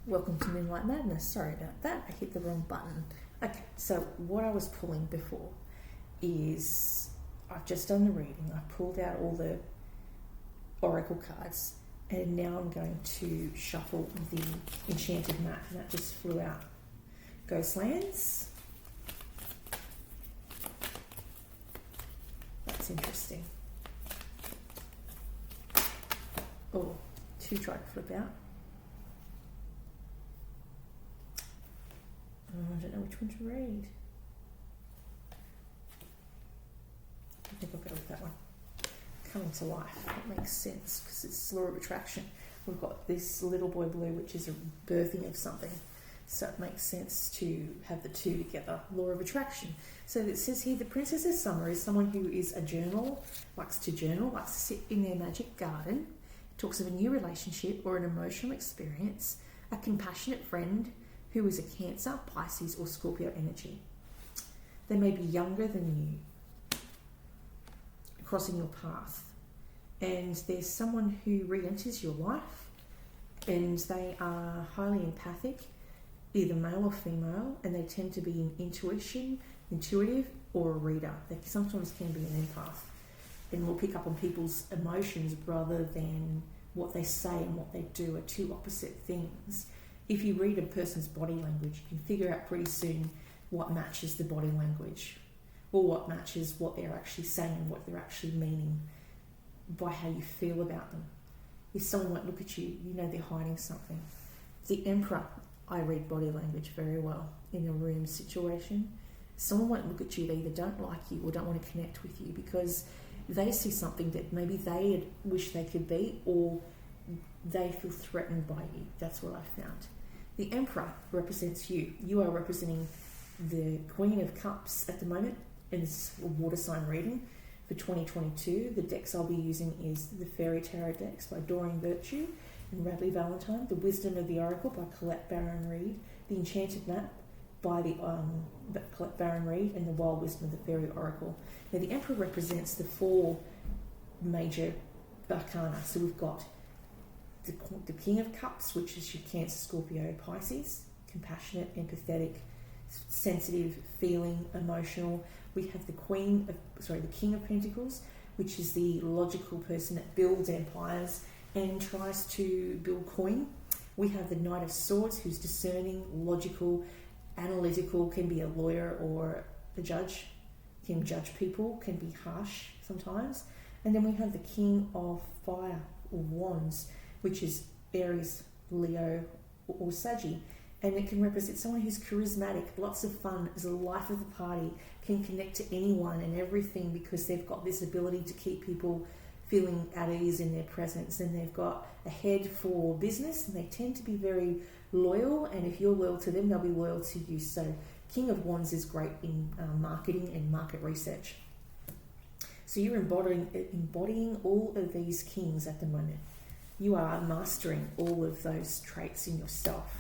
Welcome to Moonlight Madness. Sorry about that. I hit the wrong button. Okay, so what I was pulling before is I've just done the reading. I've pulled out all the oracle cards and now I'm going to shuffle the Enchanted map, and that just flew out. Ghostlands. That's interesting. Oh, two tried to flip out. I don't know which one to read. I think I'll go with that one. Coming to life. That makes sense because it's law of attraction. We've got this little boy blue, which is a birthing of something. So it makes sense to have the two together. Law of attraction. So it says here, the Princess of Summer is someone who is a journal, likes to sit in their magic garden, talks of a new relationship or an emotional experience, a compassionate friend, who is a Cancer, Pisces or Scorpio energy. They may be younger than you, crossing your path. And there's someone who re-enters your life and they are highly empathic, either male or female, and they tend to be an intuitive or a reader. They sometimes can be an empath and will pick up on people's emotions rather than what they say and what they do are two opposite things. If you read a person's body language, you can figure out pretty soon what matches the body language or what matches what they're actually saying and what they're actually meaning by how you feel about them. If someone won't look at you, you know they're hiding something. The Emperor, I read body language very well in a room situation. Someone won't look at you, they either don't like you or don't want to connect with you because they see something that maybe they wish they could be, or they feel threatened by you. That's what I found. The Emperor represents you. You are representing the Queen of Cups at the moment, and it's a water sign reading for 2022. The decks I'll be using is the Faery Tarot decks by Doreen, Vietue and Radleigh, Valentine, the Wisdom of the Oracle by Colette-Baron-Reid, the Enchanted map by the Colette-Baron-Reid, and the Wild Wisdom of the Fairy Oracle. Now the Emperor represents the four major arcana. So we've got the King of Cups, which is your Cancer, Scorpio, Pisces, compassionate, empathetic, sensitive, feeling, emotional. We have the King of Pentacles, which is the logical person that builds empires and tries to build coin. We have the Knight of Swords, who's discerning, logical, analytical, can be a lawyer or a judge, can judge people, can be harsh sometimes. And then we have the King of Fire or Wands, which is Aries, Leo or Saggy. And it can represent someone who's charismatic, lots of fun, is the life of the party, can connect to anyone and everything because they've got this ability to keep people feeling at ease in their presence, and they've got a head for business and they tend to be very loyal, and if you're loyal to them, they'll be loyal to you. So King of Wands is great in marketing and market research. So you're embodying all of these kings at the moment. You are mastering all of those traits in yourself.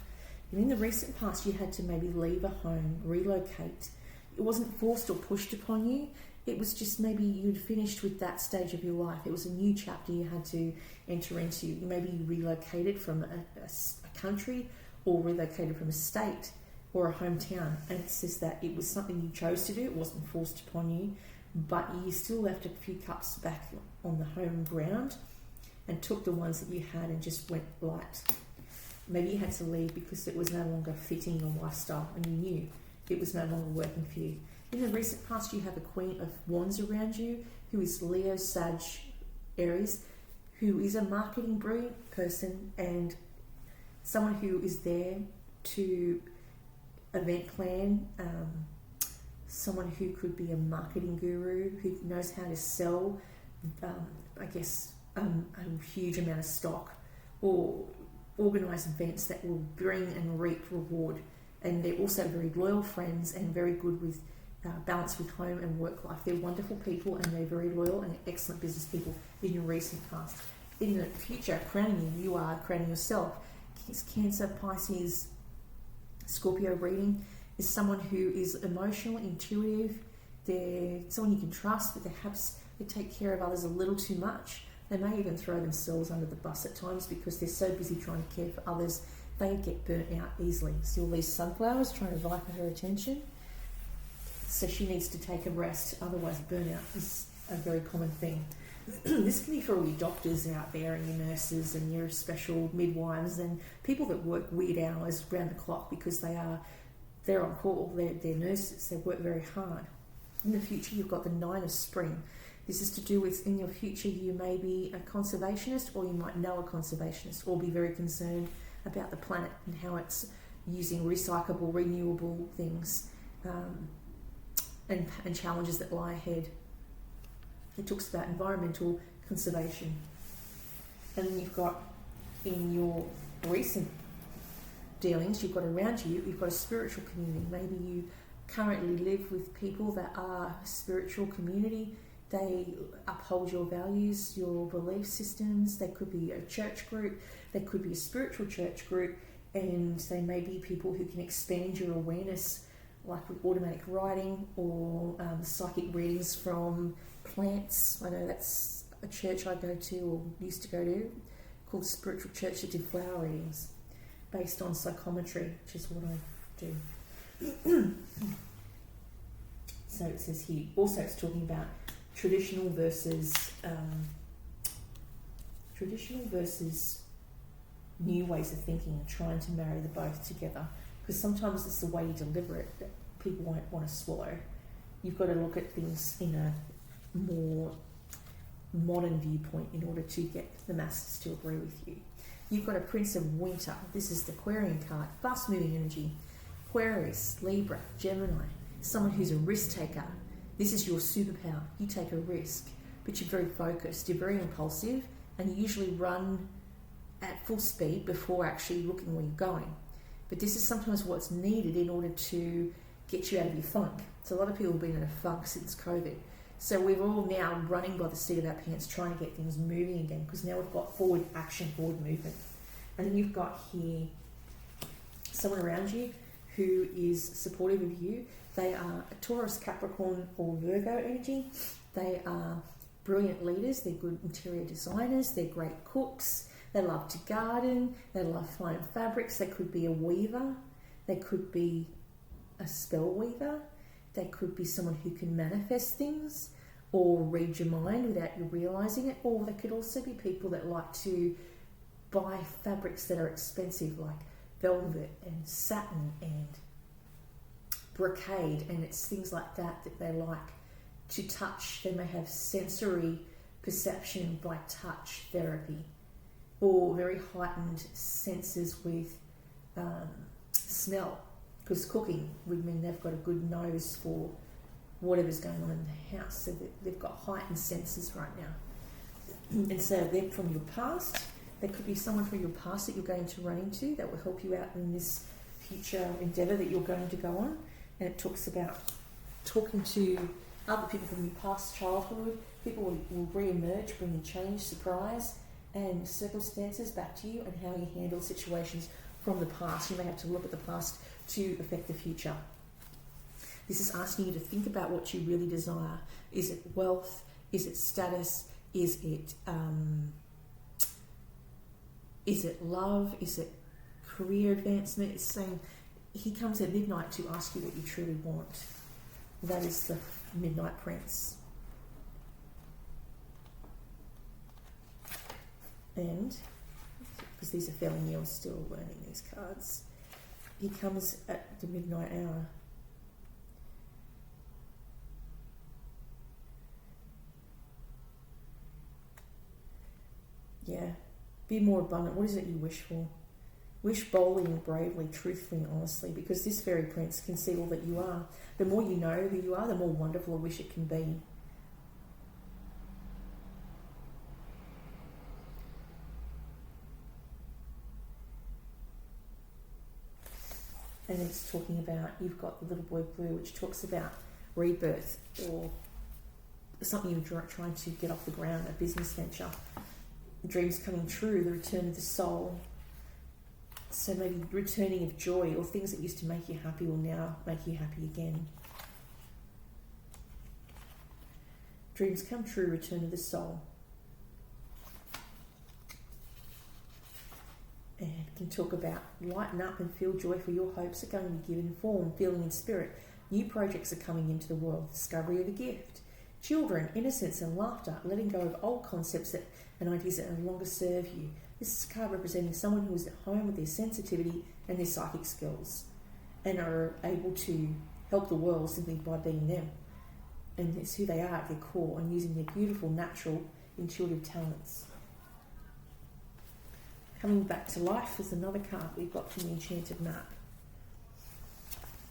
And in the recent past, you had to maybe leave a home, relocate. It wasn't forced or pushed upon you. It was just maybe you'd finished with that stage of your life. It was a new chapter you had to enter into. Maybe you relocated from a country or relocated from a state or a hometown. And it says that it was something you chose to do. It wasn't forced upon you. But you still left a few cups back on the home ground and took the ones that you had and just went light. Maybe you had to leave because it was no longer fitting your lifestyle and you knew it was no longer working for you. In the recent past, you have a Queen of Wands around you who is Leo, Sag, Aries, who is a marketing brilliant person and someone who is there to event plan, someone who could be a marketing guru who knows how to sell, a huge amount of stock or organise events that will bring and reap reward. And they're also very loyal friends and very good with balance with home and work life. They're wonderful people and they're very loyal and excellent business people in your recent past. In the future, crowning you are crowning yourself. Cancer, Pisces, Scorpio reading is someone who is emotional, intuitive. They're someone you can trust, but perhaps they take care of others a little too much. They may even throw themselves under the bus at times because they're so busy trying to care for others, they get burnt out easily. See all these sunflowers trying to vie for her attention? So she needs to take a rest, otherwise burnout is a very common thing. This can be for all your doctors out there and your nurses and your special midwives and people that work weird hours round the clock because they're on call, they're nurses, they work very hard. In the future, you've got the 9 of Spring. This is to do with, in your future, you may be a conservationist, or you might know a conservationist, or be very concerned about the planet and how it's using recyclable, renewable things, and challenges that lie ahead. It talks about environmental conservation. And then you've got, in your recent dealings, you've got around you, you've got a spiritual community. Maybe you currently live with people that are a spiritual community. They uphold your values, your belief systems. They could be a church group, they could be a spiritual church group, and they may be people who can expand your awareness, like with automatic writing or psychic readings from plants. I know that's a church I go to or used to go to, called Spiritual Church, that did flower readings based on psychometry, which is what I do. So it says here, also it's talking about traditional versus new ways of thinking, trying to marry the both together, because sometimes it's the way you deliver it that people won't want to swallow. You've got to look at things in a more modern viewpoint in order to get the masses to agree with you. You've got a Prince of Winter. This is the Aquarian card, fast moving energy. Aquarius, Libra, Gemini, someone who's a risk taker. This is your superpower. You take a risk, but you're very focused, you're very impulsive, and you usually run at full speed before actually looking where you're going. But this is sometimes what's needed in order to get you out of your funk. So a lot of people have been in a funk since COVID. So we're all now running by the seat of our pants, trying to get things moving again, because now we've got forward action, forward movement. And then you've got here someone around you who is supportive of you. They are a Taurus, Capricorn, or Virgo energy. They are brilliant leaders. They're good interior designers. They're great cooks. They love to garden. They love fine fabrics. They could be a weaver. They could be a spell weaver. They could be someone who can manifest things or read your mind without you realising it. Or they could also be people that like to buy fabrics that are expensive, like velvet and satin and brocade, and it's things like that that they like to touch. They may have sensory perception by touch therapy, or very heightened senses with smell, because cooking would mean they've got a good nose for whatever's going on in the house, so that they've got heightened senses right now. And so they're from your past. There could be someone from your past that you're going to run into that will help you out in this future endeavour that you're going to go on. And it talks about talking to other people from your past childhood. People will re-emerge, bringing change, surprise, and circumstances back to you, and how you handle situations from the past. You may have to look at the past to affect the future. This is asking you to think about what you really desire. Is it wealth? Is it status? Is it love? Is it career advancement? It's saying he comes at midnight to ask you what you truly want. That is the Midnight Prince. And, because these are fairly new, I'm still learning these cards. He comes at the midnight hour. Yeah. Be more abundant. What is it you wish for? Wish boldly and bravely, truthfully and honestly, because this fairy prince can see all that you are. The more you know who you are, the more wonderful a wish it can be. And it's talking about, you've got the little boy blue, which talks about rebirth or something you're trying to get off the ground, a business venture. Dreams coming true, the return of the soul. So maybe returning of joy, or things that used to make you happy will now make you happy again. Dreams come true, return of the soul. And can talk about lighten up and feel joy, for your hopes are going to be given form, feeling and spirit. New projects are coming into the world, discovery of a gift. Children, innocence and laughter, letting go of old concepts and ideas that no longer serve you. This is a card representing someone who is at home with their sensitivity and their psychic skills and are able to help the world simply by being them. And it's who they are at their core and using their beautiful, natural, intuitive talents. Coming back to life is another card we've got from the Enchanted map.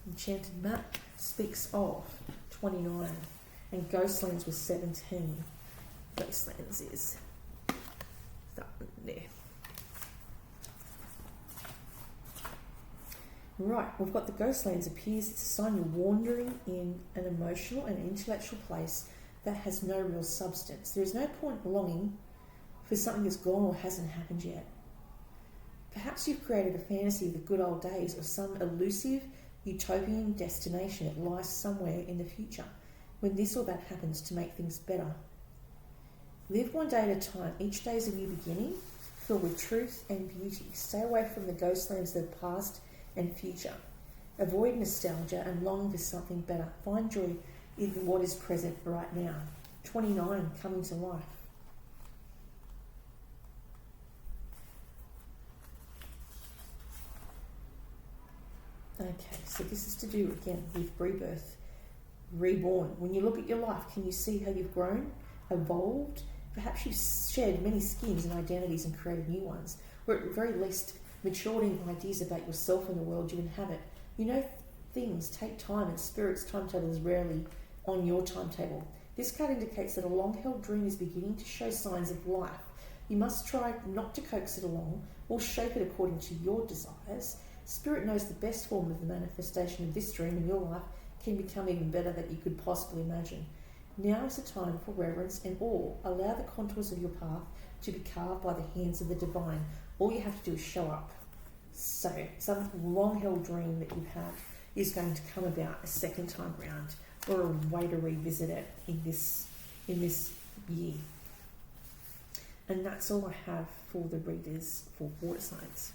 Enchanted map speaks of 29 and Ghostlands was 17. Ghostlands is that one there. Right, we've got the Ghostlands appears. It's a sign you're wandering in an emotional and intellectual place that has no real substance. There is no point longing for something that's gone or hasn't happened yet. Perhaps you've created a fantasy of the good old days or some elusive utopian destination that lies somewhere in the future when this or that happens to make things better. Live one day at a time. Each day is a new beginning, filled with truth and beauty. Stay away from the ghostlands of the past and future. Avoid nostalgia and long for something better. Find joy in what is present right now. 29, coming to life. Okay, so this is to do again with rebirth, reborn. When you look at your life, can you see how you've grown, evolved? Perhaps you've shed many skins and identities and created new ones, or at the very least matured in ideas about yourself and the world you inhabit. You know, things take time, and Spirit's timetable is rarely on your timetable. This card indicates that a long-held dream is beginning to show signs of life. You must try not to coax it along or shape it according to your desires. Spirit knows the best form of the manifestation of this dream in your life can become even better than you could possibly imagine. Now is the time for reverence and awe. Allow the contours of your path to be carved by the hands of the divine. All you have to do is show up. So, some long-held dream that you've had is going to come about a second time round, or a way to revisit it in this year. And that's all I have for the readers for water signs.